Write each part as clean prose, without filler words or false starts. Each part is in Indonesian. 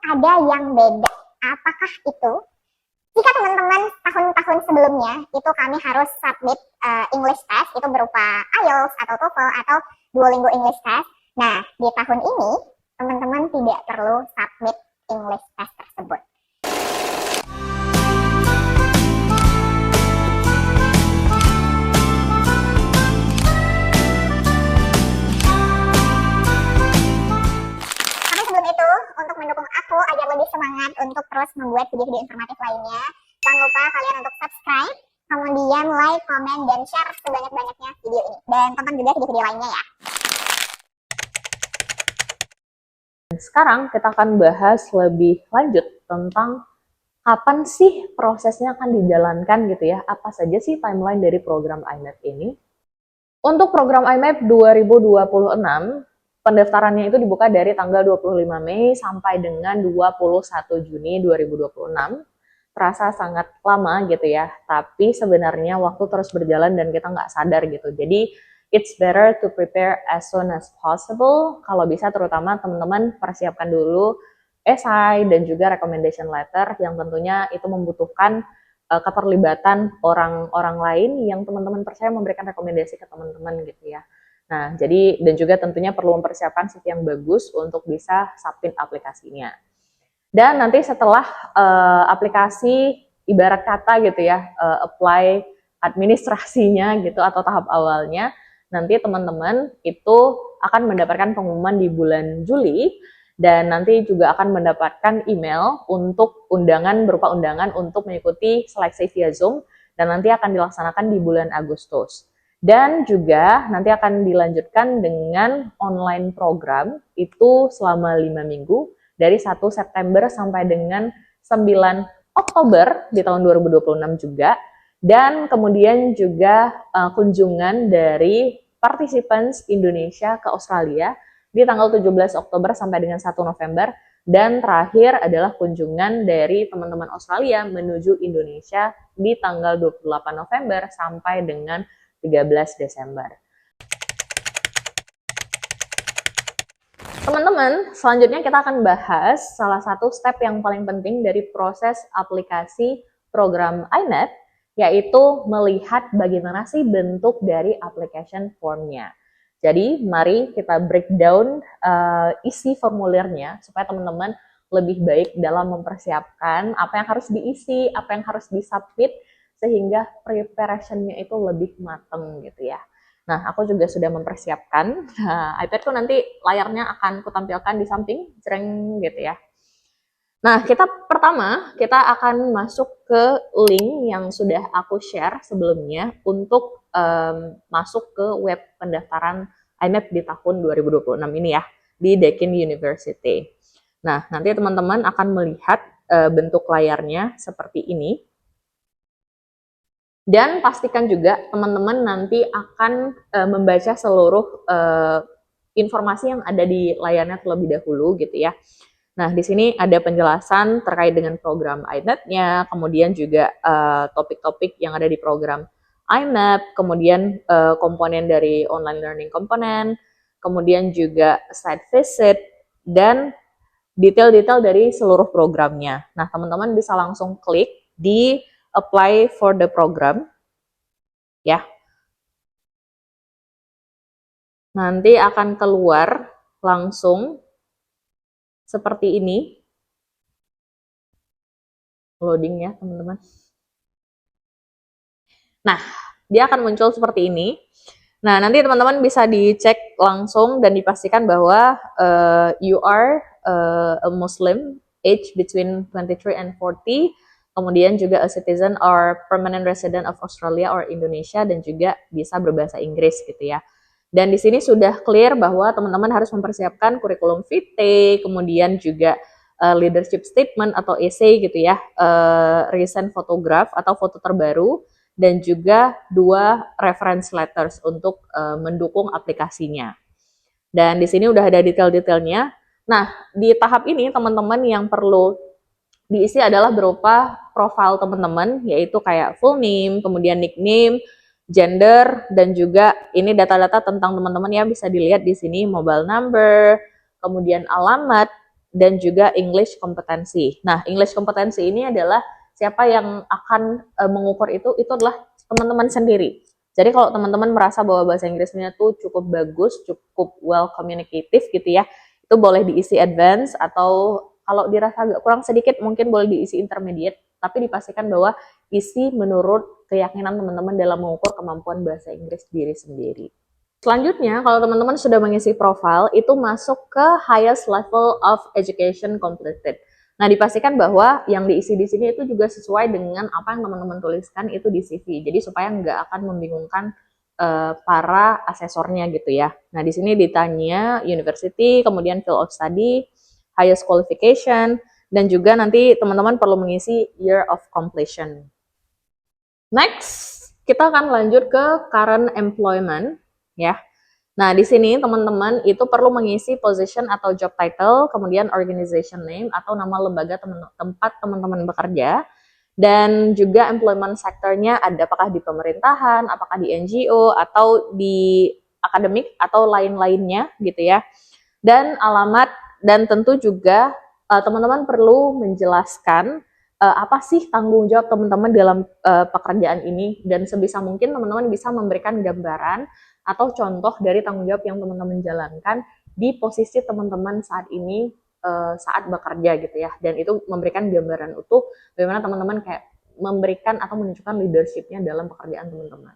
ada yang beda. Apakah itu? Jika teman-teman tahun-tahun sebelumnya itu kami harus submit English test, itu berupa IELTS atau TOEFL atau Duolingo English test. Nah, di tahun ini teman-teman tidak perlu submit English test tersebut. Tapi sebelum itu, untuk mendukung aku agar lebih semangat untuk terus membuat video-video informatif lainnya, jangan lupa kalian untuk subscribe, kemudian like, comment, dan share sebanyak-banyaknya video ini. Dan tonton juga video-video lainnya ya. Sekarang kita akan bahas lebih lanjut tentang kapan sih prosesnya akan dijalankan gitu ya. Apa saja sih timeline dari program IMAP ini? Untuk program IMAP 2026, pendaftarannya itu dibuka dari tanggal 25 Mei sampai dengan 21 Juni 2026. Terasa sangat lama gitu ya, tapi sebenarnya waktu terus berjalan dan kita nggak sadar gitu. Jadi it's better to prepare as soon as possible. Kalau bisa terutama teman-teman persiapkan dulu esai dan juga recommendation letter yang tentunya itu membutuhkan keterlibatan orang-orang lain yang teman-teman percaya memberikan rekomendasi ke teman-teman gitu ya. Nah, jadi dan juga tentunya perlu mempersiapkan CV yang bagus untuk bisa submit aplikasinya. Dan nanti setelah aplikasi ibarat kata gitu ya, apply administrasinya gitu atau tahap awalnya, nanti teman-teman itu akan mendapatkan pengumuman di bulan Juli dan nanti juga akan mendapatkan email untuk undangan berupa undangan untuk mengikuti seleksi via Zoom dan nanti akan dilaksanakan di bulan Agustus. Dan juga nanti akan dilanjutkan dengan online program itu selama 5 minggu dari 1 September sampai dengan 9 Oktober di tahun 2026 juga. Dan kemudian juga kunjungan dari participants Indonesia ke Australia di tanggal 17 Oktober sampai dengan 1 November. Dan terakhir adalah kunjungan dari teman-teman Australia menuju Indonesia di tanggal 28 November sampai dengan 13 Desember. Teman-teman, selanjutnya kita akan bahas salah satu step yang paling penting dari proses aplikasi program IMAP, yaitu melihat bagaimana sih bentuk dari application form-nya. Jadi, mari kita breakdown isi formulirnya supaya teman-teman lebih baik dalam mempersiapkan apa yang harus diisi, apa yang harus disubmit, sehingga preparation-nya itu lebih matang gitu ya. Nah, aku juga sudah mempersiapkan. Nah, iPadku nanti layarnya akan kutampilkan di samping, jreng gitu ya. Nah, pertama akan masuk ke link yang sudah aku share sebelumnya untuk masuk ke web pendaftaran IMAP di tahun 2026 ini ya, di Deakin University. Nah, nanti teman-teman akan melihat bentuk layarnya seperti ini. Dan pastikan juga teman-teman nanti akan membaca seluruh informasi yang ada di layarnya terlebih dahulu gitu ya. Nah, di sini ada penjelasan terkait dengan program IMAP-nya, kemudian juga topik-topik yang ada di program IMAP, kemudian komponen dari online learning komponen, kemudian juga site visit, dan detail-detail dari seluruh programnya. Nah, teman-teman bisa langsung klik di apply for the program ya. Nanti akan keluar langsung seperti ini. Loading ya, teman-teman. Nah, dia akan muncul seperti ini. Nah, nanti teman-teman bisa dicek langsung dan dipastikan bahwa you are a Muslim, age between 23 and 40, kemudian juga a citizen or permanent resident of Australia or Indonesia, dan juga bisa berbahasa Inggris gitu ya. Dan di sini sudah clear bahwa teman-teman harus mempersiapkan kurikulum vitae, kemudian juga leadership statement atau essay gitu ya, recent photograph atau foto terbaru, dan juga 2 reference letters untuk mendukung aplikasinya. Dan di sini udah ada detail-detailnya. Nah, di tahap ini teman-teman yang perlu diisi adalah berupa profil teman-teman, yaitu kayak full name, kemudian nickname, gender, dan juga ini data-data tentang teman-teman ya, bisa dilihat di sini mobile number, kemudian alamat, dan juga English kompetensi. Nah, English kompetensi ini adalah siapa yang akan mengukur itu adalah teman-teman sendiri. Jadi kalau teman-teman merasa bahwa bahasa Inggrisnya tuh cukup bagus, cukup well communicative gitu ya, itu boleh diisi advance, atau kalau dirasa agak kurang sedikit mungkin boleh diisi intermediate, tapi dipastikan bahwa isi menurut keyakinan teman-teman dalam mengukur kemampuan bahasa Inggris diri sendiri. Selanjutnya, kalau teman-teman sudah mengisi profile, itu masuk ke highest level of education completed. Nah, dipastikan bahwa yang diisi di sini itu juga sesuai dengan apa yang teman-teman tuliskan itu di CV. Jadi supaya nggak akan membingungkan para asesornya gitu ya. Nah, di sini ditanya university, kemudian field of study, highest qualification, dan juga nanti teman-teman perlu mengisi year of completion. Next, kita akan lanjut ke current employment ya. Nah, di sini teman-teman itu perlu mengisi position atau job title, kemudian organization name atau nama lembaga tempat teman-teman bekerja, dan juga employment sektornya ada apakah di pemerintahan, apakah di NGO, atau di akademik, atau lain-lainnya gitu ya. Dan alamat, dan tentu juga teman-teman perlu menjelaskan apa sih tanggung jawab teman-teman dalam pekerjaan ini, dan sebisa mungkin teman-teman bisa memberikan gambaran atau contoh dari tanggung jawab yang teman-teman jalankan di posisi teman-teman saat ini saat bekerja gitu ya, dan itu memberikan gambaran utuh bagaimana teman-teman kayak memberikan atau menunjukkan leadership-nya dalam pekerjaan teman-teman.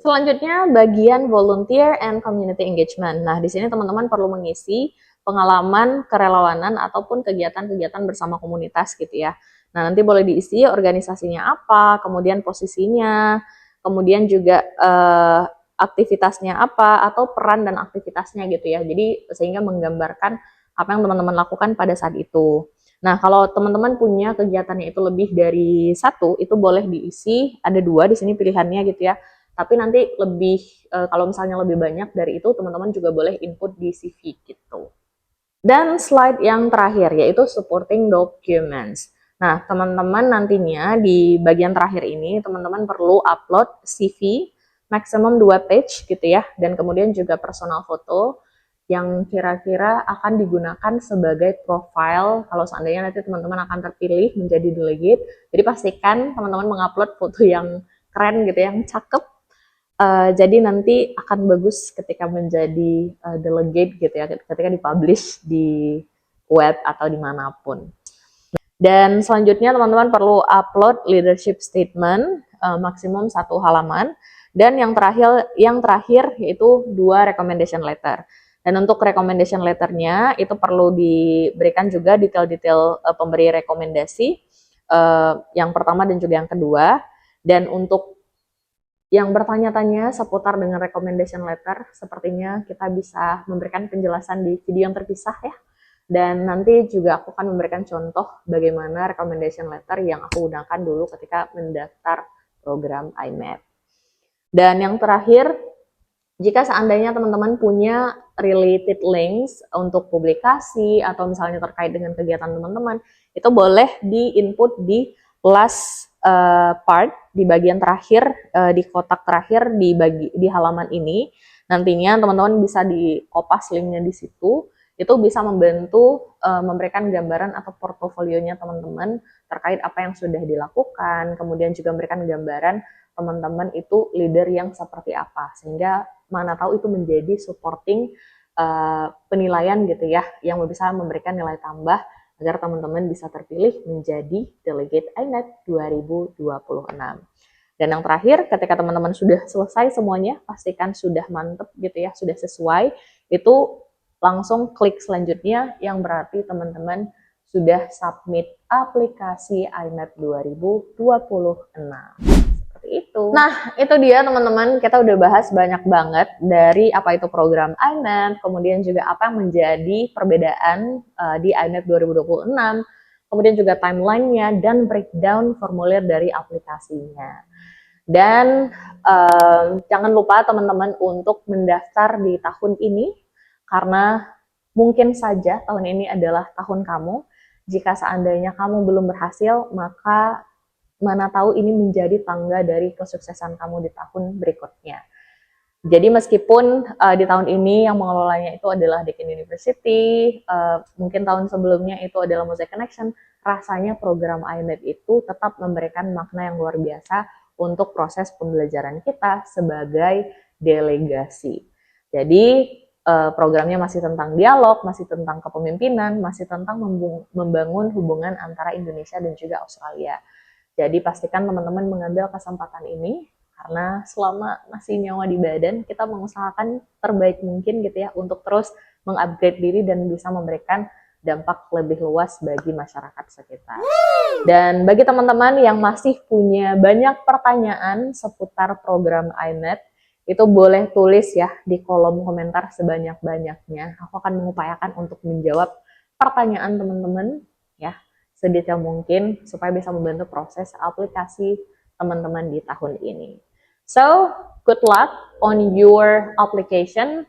Selanjutnya bagian volunteer and community engagement. Nah, di sini teman-teman perlu mengisi pengalaman kerelawanan ataupun kegiatan-kegiatan bersama komunitas gitu ya. Nah, nanti boleh diisi organisasinya apa, kemudian posisinya, kemudian juga aktivitasnya apa, atau peran dan aktivitasnya gitu ya. Jadi sehingga menggambarkan apa yang teman-teman lakukan pada saat itu. Nah, kalau teman-teman punya kegiatannya itu lebih dari satu, itu boleh diisi, ada dua di sini pilihannya gitu ya. Tapi nanti lebih, kalau misalnya lebih banyak dari itu, teman-teman juga boleh input di CV gitu. Dan slide yang terakhir, yaitu supporting documents. Nah, teman-teman nantinya di bagian terakhir ini, teman-teman perlu upload CV, maksimum 2 page gitu ya, dan kemudian juga personal foto, yang kira-kira akan digunakan sebagai profile kalau seandainya nanti teman-teman akan terpilih menjadi delegate. Jadi pastikan teman-teman mengupload foto yang keren gitu, yang cakep. Jadi nanti akan bagus ketika menjadi delegate gitu ya, ketika dipublish di web atau dimanapun. Dan selanjutnya teman-teman perlu upload leadership statement maksimum 1 halaman. Dan yang terakhir yaitu 2 recommendation letter. Dan untuk recommendation letternya itu perlu diberikan juga detail-detail pemberi rekomendasi yang pertama dan juga yang kedua. Dan untuk yang bertanya-tanya seputar dengan recommendation letter, sepertinya kita bisa memberikan penjelasan di video yang terpisah ya. Dan nanti juga aku akan memberikan contoh bagaimana recommendation letter yang aku gunakan dulu ketika mendaftar program IMED. Dan yang terakhir, jika seandainya teman-teman punya related links untuk publikasi atau misalnya terkait dengan kegiatan teman-teman, itu boleh di-input di last part, di bagian terakhir, di kotak terakhir di halaman ini. Nantinya teman-teman bisa di-kopas linknya di situ, itu bisa membantu memberikan gambaran atau portofolionya teman-teman terkait apa yang sudah dilakukan, kemudian juga memberikan gambaran teman-teman itu leader yang seperti apa, sehingga mana tahu itu menjadi supporting penilaian gitu ya, yang bisa memberikan nilai tambah agar teman-teman bisa terpilih menjadi delegate INET 2026. Dan yang terakhir, ketika teman-teman sudah selesai semuanya, pastikan sudah mantep gitu ya, sudah sesuai, itu langsung klik selanjutnya, yang berarti teman-teman sudah submit aplikasi INET 2026. Itu. Nah, itu dia teman-teman, kita udah bahas banyak banget dari apa itu program INET, kemudian juga apa yang menjadi perbedaan di INET 2026, kemudian juga timelinenya, dan breakdown formulir dari aplikasinya. Dan jangan lupa teman-teman untuk mendaftar di tahun ini, karena mungkin saja tahun ini adalah tahun kamu. Jika seandainya kamu belum berhasil, maka mana tahu ini menjadi tangga dari kesuksesan kamu di tahun berikutnya. Jadi meskipun di tahun ini yang mengelolanya itu adalah Deakin University, mungkin tahun sebelumnya itu adalah Mosaic Connection, rasanya program iNet itu tetap memberikan makna yang luar biasa untuk proses pembelajaran kita sebagai delegasi. Jadi programnya masih tentang dialog, masih tentang kepemimpinan, masih tentang membangun hubungan antara Indonesia dan juga Australia. Jadi pastikan teman-teman mengambil kesempatan ini karena selama masih nyawa di badan, kita mengusahakan terbaik mungkin gitu ya untuk terus mengupgrade diri dan bisa memberikan dampak lebih luas bagi masyarakat sekitar. Dan bagi teman-teman yang masih punya banyak pertanyaan seputar program iNet, itu boleh tulis ya di kolom komentar sebanyak-banyaknya. Aku akan mengupayakan untuk menjawab pertanyaan teman-teman ya sedetail mungkin supaya bisa membantu proses aplikasi teman-teman di tahun ini. So, good luck on your application.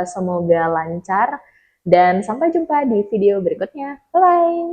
Semoga lancar dan sampai jumpa di video berikutnya. Bye-bye!